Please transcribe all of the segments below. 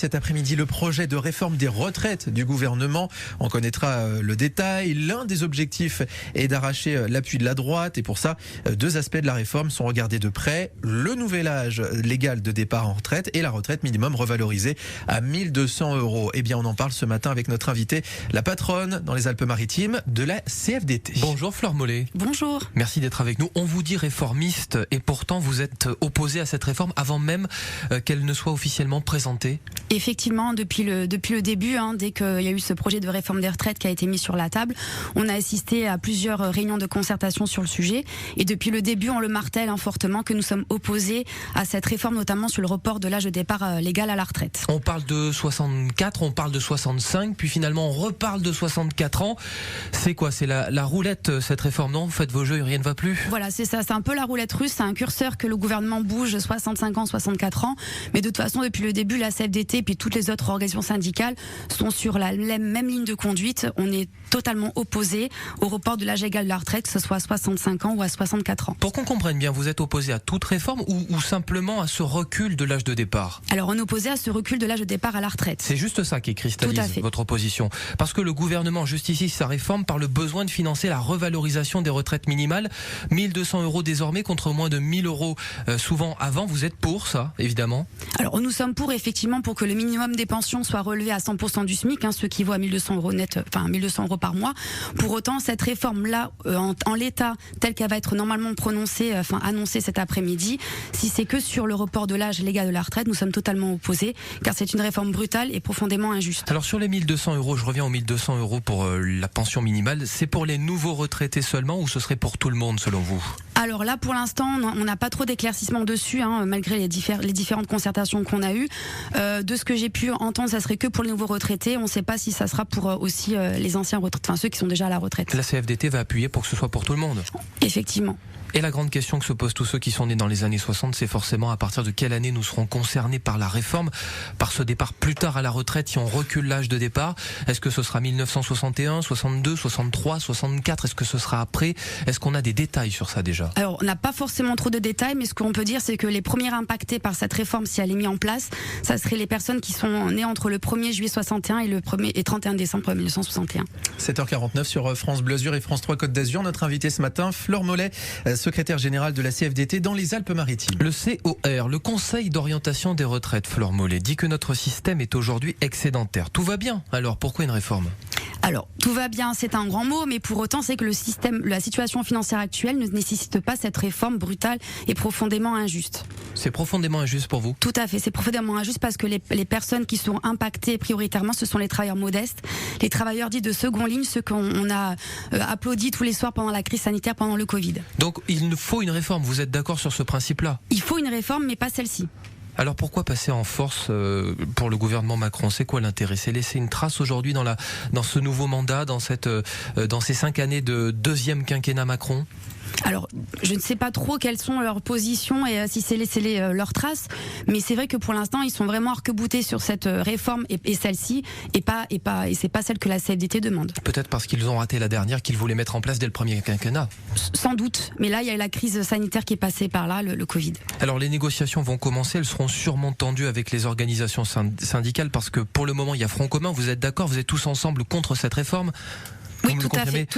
Cet après-midi, le projet de réforme des retraites du gouvernement. On connaîtra le détail. L'un des objectifs est d'arracher l'appui de la droite. Et pour ça, deux aspects de la réforme sont regardés de près. Le nouvel âge légal de départ en retraite et la retraite minimum revalorisée à 1 200 €. Eh bien, on en parle ce matin avec notre invitée, la patronne dans les Alpes-Maritimes de la CFDT. Bonjour Fleur Mollet. Bonjour. Merci d'être avec nous. On vous dit réformiste et pourtant vous êtes opposé à cette réforme avant même qu'elle ne soit officiellement présentée. Effectivement, depuis le début, dès qu'il y a eu ce projet de réforme des retraites qui a été mis sur la table, on a assisté à plusieurs réunions de concertation sur le sujet. Et depuis le début, on le martèle fortement que nous sommes opposés à cette réforme, notamment sur le report de l'âge de départ légal à la retraite. On parle de 64, on parle de 65, puis finalement on reparle de 64 ans. C'est quoi? C'est la roulette, cette réforme, non? Vous faites vos jeux et rien ne va plus? Voilà, c'est ça. C'est un peu la roulette russe. C'est un curseur que le gouvernement bouge, 65 ans, 64 ans. Mais de toute façon, depuis le début, la CFDT et puis toutes les autres organisations syndicales sont sur la même ligne de conduite. On est totalement opposé au report de l'âge légal de la retraite, que ce soit à 65 ans ou à 64 ans. Pour qu'on comprenne bien, vous êtes opposé à toute réforme ou simplement à ce recul de l'âge de départ? Alors, on est opposé à ce recul de l'âge de départ à la retraite. C'est juste ça qui cristallise votre opposition. Parce que le gouvernement justifie sa réforme par le besoin de financer la revalorisation des retraites minimales. 1 200 € désormais contre moins de 1 000 € souvent avant. Vous êtes pour ça, évidemment? Alors, nous sommes effectivement pour que le minimum des pensions soit relevé à 100% du SMIC, ce qui vaut à 1 200 € net, 1 200 € par mois. Pour autant, cette réforme-là, en l'état, telle qu'elle va être normalement prononcée, annoncée cet après-midi, si c'est que sur le report de l'âge légal de la retraite, nous sommes totalement opposés, car c'est une réforme brutale et profondément injuste. Alors sur les 1 200 €, je reviens aux 1 200 € pour la pension minimale, c'est pour les nouveaux retraités seulement ou ce serait pour tout le monde selon vous? Alors là, pour l'instant, on n'a pas trop d'éclaircissements dessus, malgré les différentes concertations qu'on a eues. De ce que j'ai pu entendre, ça serait que pour les nouveaux retraités. On ne sait pas si ça sera pour aussi les anciens retraités, ceux qui sont déjà à la retraite. La CFDT va appuyer pour que ce soit pour tout le monde? Effectivement. Et la grande question que se posent tous ceux qui sont nés dans les années 60, c'est forcément à partir de quelle année nous serons concernés par la réforme, par ce départ plus tard à la retraite si on recule l'âge de départ. Est-ce que ce sera 1961, 62, 63, 64? Est-ce que ce sera après? Est-ce qu'on a des détails sur ça déjà? Alors, on n'a pas forcément trop de détails, mais ce qu'on peut dire, c'est que les premiers impactés par cette réforme, si elle est mise en place, ça serait les personnes qui sont nées entre le 1er juillet 61 et le 31 décembre 1961. 7h49 sur France Bleu Azur et France 3 Côte d'Azur. Notre invité ce matin, Fleur Mollet, secrétaire générale de la CFDT dans les Alpes-Maritimes. Le COR, le Conseil d'orientation des retraites, Fleur Mollet, dit que notre système est aujourd'hui excédentaire. Tout va bien, alors pourquoi une réforme? Alors, tout va bien, c'est un grand mot, mais pour autant, c'est que la situation financière actuelle ne nécessite pas cette réforme brutale et profondément injuste. C'est profondément injuste pour vous? Tout à fait, c'est profondément injuste parce que les personnes qui sont impactées prioritairement, ce sont les travailleurs modestes, les travailleurs dits de seconde ligne, ceux qu'on a applaudis tous les soirs pendant la crise sanitaire, pendant le Covid. Donc, il nous faut une réforme, vous êtes d'accord sur ce principe-là? Il faut une réforme, mais pas celle-ci. Alors pourquoi passer en force pour le gouvernement Macron? C'est quoi l'intérêt? C'est laisser une trace aujourd'hui dans ce nouveau mandat, dans ces 5 années de deuxième quinquennat Macron? Alors, je ne sais pas trop quelles sont leurs positions et si c'est laisser leurs traces, mais c'est vrai que pour l'instant, ils sont vraiment arc-boutés sur cette réforme et celle-ci, et c'est pas celle que la CFDT demande. Peut-être parce qu'ils ont raté la dernière qu'ils voulaient mettre en place dès le premier quinquennat. Sans doute, mais là, il y a la crise sanitaire qui est passée par là, le Covid. Alors, les négociations vont commencer, elles seront sûrement tendues avec les organisations syndicales, parce que pour le moment, il y a front commun, vous êtes d'accord, vous êtes tous ensemble contre cette réforme? Oui, tout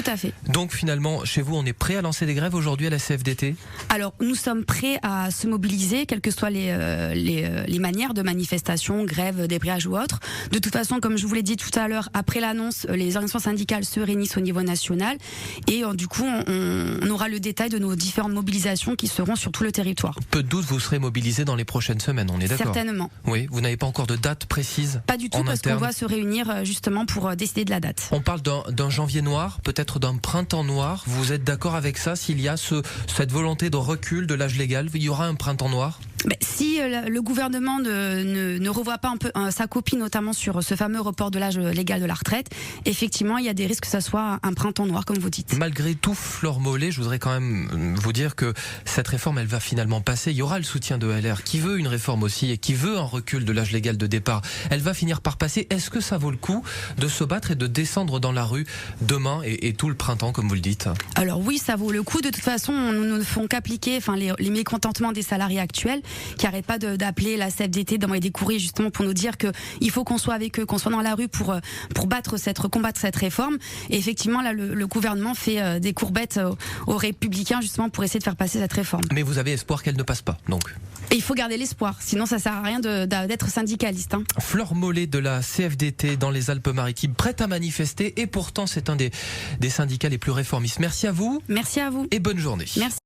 à fait. Donc finalement, chez vous, on est prêt à lancer des grèves aujourd'hui à la CFDT? Alors, nous sommes prêts à se mobiliser, quelles que soient les manières de manifestation, grève, débrayage ou autre. De toute façon, comme je vous l'ai dit tout à l'heure, après l'annonce, les organisations syndicales se réunissent au niveau national et du coup, on aura le détail de nos différentes mobilisations qui seront sur tout le territoire. Peu de doute, vous serez mobilisés dans les prochaines semaines, on est d'accord? Certainement. Oui, vous n'avez pas encore de date précise? Pas du tout, parce qu'on va se réunir justement pour décider de la date. On parle d'un janvier noir, peut-être d'un printemps noir. Vous êtes d'accord avec ça? S'il y a cette volonté de recul de l'âge légal, il y aura un printemps noir? Si le gouvernement ne revoit pas un peu sa copie, notamment sur ce fameux report de l'âge légal de la retraite, effectivement, il y a des risques que ça soit un printemps noir, comme vous dites. Malgré tout, Fleur Mollet, je voudrais quand même vous dire que cette réforme, elle va finalement passer. Il y aura le soutien de LR, qui veut une réforme aussi et qui veut un recul de l'âge légal de départ. Elle va finir par passer. Est-ce que ça vaut le coup de se battre et de descendre dans la rue demain et tout le printemps, comme vous le dites? Alors oui, ça vaut le coup. De toute façon, nous ne font qu'appliquer les mécontentements des salariés actuels. qui arrêtent pas d'appeler la CFDT, d'envoyer des courriers justement pour nous dire que il faut qu'on soit avec eux, qu'on soit dans la rue pour combattre cette réforme. Et effectivement, là, le gouvernement fait des courbettes aux Républicains justement pour essayer de faire passer cette réforme. Mais vous avez espoir qu'elle ne passe pas, donc. Et il faut garder l'espoir, sinon ça sert à rien d'être syndicaliste. Flore Mollet de la CFDT dans les Alpes-Maritimes, prête à manifester, et pourtant c'est un des syndicats les plus réformistes. Merci à vous. Merci à vous. Et bonne journée. Merci.